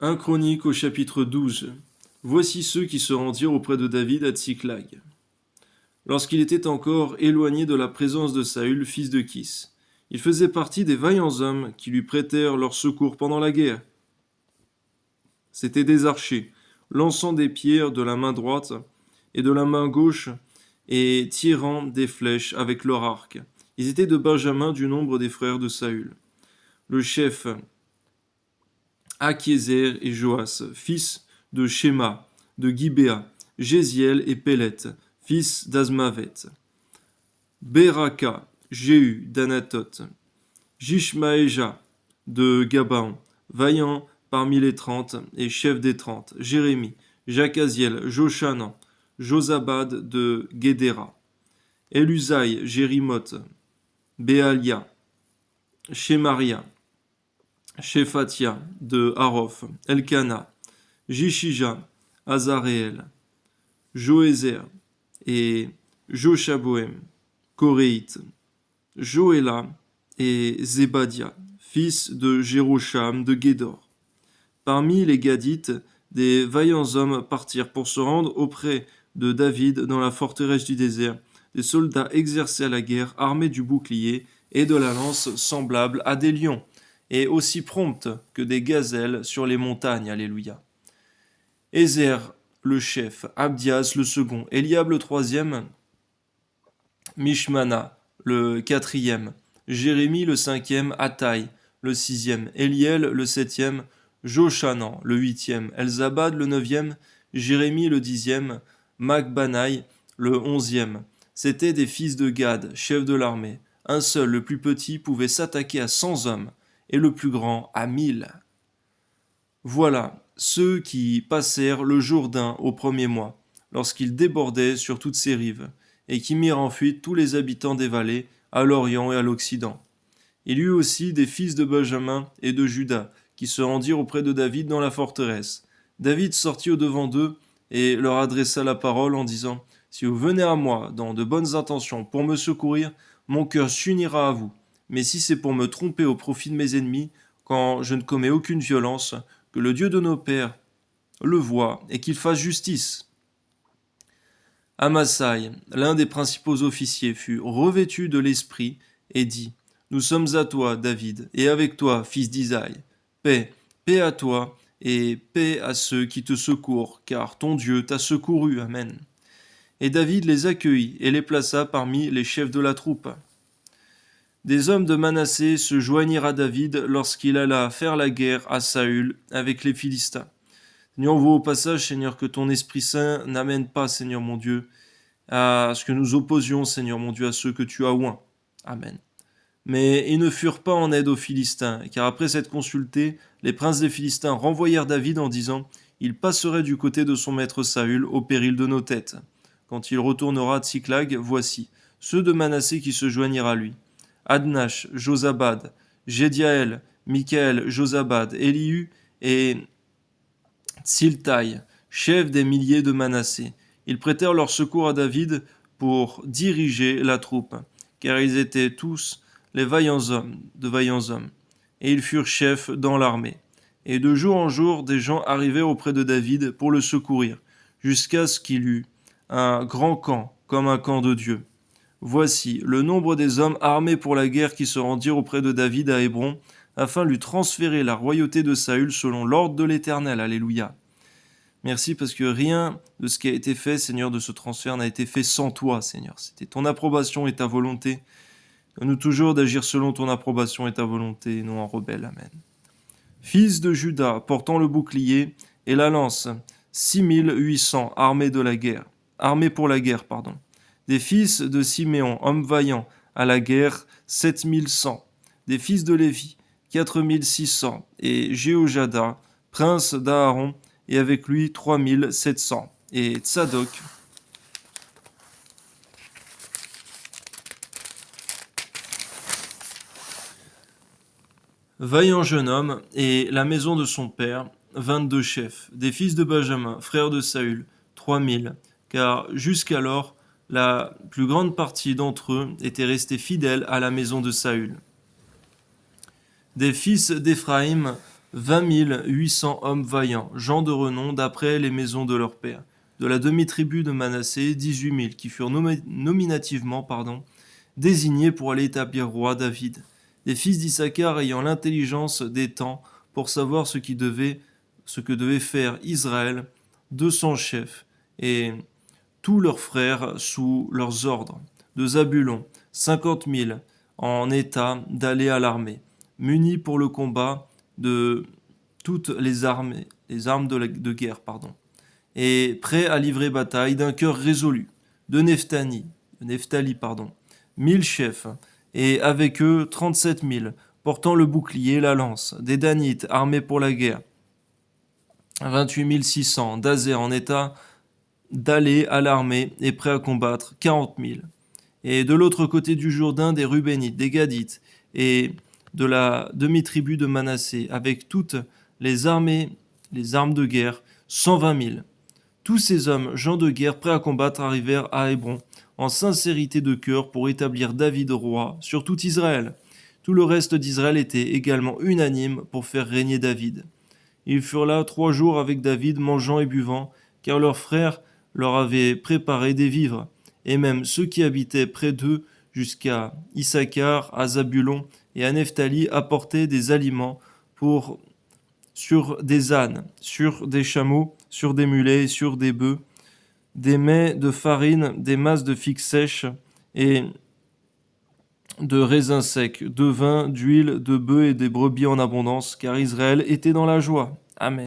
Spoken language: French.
1 Chronique au chapitre 12. Voici ceux qui se rendirent auprès de David à Tsiklag. Lorsqu'il était encore éloigné de la présence de Saül, fils de Kis, il faisait partie des vaillants hommes qui lui prêtèrent leur secours pendant la guerre. C'étaient des archers, lançant des pierres de la main droite et de la main gauche et tirant des flèches avec leur arc. Ils étaient de Benjamin du nombre des frères de Saül. Le chef Akiezer et Joas, fils de Shéma, de Gibéa, Jéziel et Pélet, fils d'Azmavet, Beraka, Jéhu d'Anatoth, Jishmaéja de Gabaon, vaillant parmi les 30 et chef des 30, Jérémie, Jacaziel, Joshanan, Josabad de Guédéra, Elusaï, Jérimoth, Béalia, Shemaria, Shephatia de Harof, Elkana, Jishija, Azaréel, Joézer et Joshaboem, Coréite, Joéla et Zébadia, fils de Jérocham de Guédor. Parmi les Gadites, des vaillants hommes partirent pour se rendre auprès de David dans la forteresse du désert. Des soldats exercés à la guerre, armés du bouclier et de la lance semblables à des lions, et aussi promptes que des gazelles sur les montagnes. Alléluia. Ézer le chef, Abdias le second, Eliab le troisième, Mishmana le quatrième, Jérémie le cinquième, Attaï le sixième, Eliel le septième, Joshanan le huitième, Elzabad le neuvième, Jérémie le dixième, Macbanaï le onzième. C'étaient des fils de Gad, chef de l'armée. Un seul, le plus petit, pouvait s'attaquer à 100 hommes, et le plus grand à 1000. Voilà ceux qui passèrent le Jourdain au premier mois, lorsqu'il débordait sur toutes ses rives, et qui mirent en fuite tous les habitants des vallées, à l'Orient et à l'Occident. Il y eut aussi des fils de Benjamin et de Juda, qui se rendirent auprès de David dans la forteresse. David sortit au-devant d'eux et leur adressa la parole en disant « Si vous venez à moi dans de bonnes intentions pour me secourir, mon cœur s'unira à vous. Mais si c'est pour me tromper au profit de mes ennemis, quand je ne commets aucune violence, que le Dieu de nos pères le voie et qu'il fasse justice. » Amasaï, l'un des principaux officiers, fut revêtu de l'esprit et dit « Nous sommes à toi, David, et avec toi, fils d'Isaïe. Paix, paix à toi, et paix à ceux qui te secourent, car ton Dieu t'a secouru. Amen. » Et David les accueillit et les plaça parmi les chefs de la troupe. Des hommes de Manassé se joignirent à David lorsqu'il alla faire la guerre à Saül avec les Philistins. Seigneur, on voit au passage, Seigneur, que ton Esprit Saint n'amène pas, Seigneur mon Dieu, à ce que nous opposions, Seigneur mon Dieu, à ceux que tu as oints. Amen. Mais ils ne furent pas en aide aux Philistins, car après s'être consultés, les princes des Philistins renvoyèrent David en disant « Il passerait du côté de son maître Saül au péril de nos têtes. Quand il retournera à Tsiklag, voici ceux de Manassé qui se joignirent à lui. Adnash, Josabad, Jédiaël, Michaël, Josabad, Elihu et Tsiltaï, chefs des milliers de Manassé. Ils prêtèrent leur secours à David pour diriger la troupe, car ils étaient tous de vaillants hommes, et ils furent chefs dans l'armée. Et de jour en jour, des gens arrivaient auprès de David pour le secourir, jusqu'à ce qu'il eût un grand camp, comme un camp de Dieu. Voici le nombre des hommes armés pour la guerre qui se rendirent auprès de David à Hébron, afin de lui transférer la royauté de Saül selon l'ordre de l'Éternel. Alléluia. Merci parce que rien de ce qui a été fait, Seigneur, de ce transfert n'a été fait sans toi, Seigneur. C'était ton approbation et ta volonté. Donne-nous toujours d'agir selon ton approbation et ta volonté, et non en rebelle. Amen. Fils de Juda, portant le bouclier et la lance, 6800 armés pour la guerre. Des fils de Siméon, hommes vaillants, à la guerre, 7100. Des fils de Lévi, 4600. Et Jéhojada, prince d'Aaron, et avec lui 3700. Et Tsadok, vaillant jeune homme, et la maison de son père, 22 chefs. Des fils de Benjamin, frères de Saül, 3000. Car jusqu'alors, la plus grande partie d'entre eux étaient restés fidèles à la maison de Saül. Des fils d'Éphraïm, 20 800 hommes vaillants, gens de renom d'après les maisons de leurs pères. De la demi-tribu de Manassé, 18 000 qui furent nominativement désignés pour aller établir roi David. Des fils d'Issachar ayant l'intelligence des temps pour savoir ce que devait faire Israël, 200 chefs, et tous leurs frères sous leurs ordres. De Zabulon, 50 000 en état d'aller à l'armée, munis pour le combat de toutes les armes de guerre, et prêts à livrer bataille d'un cœur résolu. De Nephtali, 1000 chefs, et avec eux 37 000, portant le bouclier et la lance. Des Danites armés pour la guerre, 28 600, d'Azer en état d'aller à l'armée et prêts à combattre, 40 000. Et de l'autre côté du Jourdain, des Rubénites, des Gadites, et de la demi-tribu de Manassé, avec toutes les armes de guerre, 120 000. Tous ces hommes, gens de guerre prêts à combattre, arrivèrent à Hébron, en sincérité de cœur, pour établir David roi sur tout Israël. Tout le reste d'Israël était également unanime pour faire régner David. Ils furent là 3 jours avec David, mangeant et buvant, car leurs frères leur avaient préparé des vivres, et même ceux qui habitaient près d'eux, jusqu'à Issachar, à Zabulon et à Nephtali, apportaient des aliments sur des ânes, sur des chameaux, sur des mulets, sur des bœufs, des mets de farine, des masses de figues sèches et de raisins secs, de vin, d'huile, de bœufs et des brebis en abondance, car Israël était dans la joie. Amen.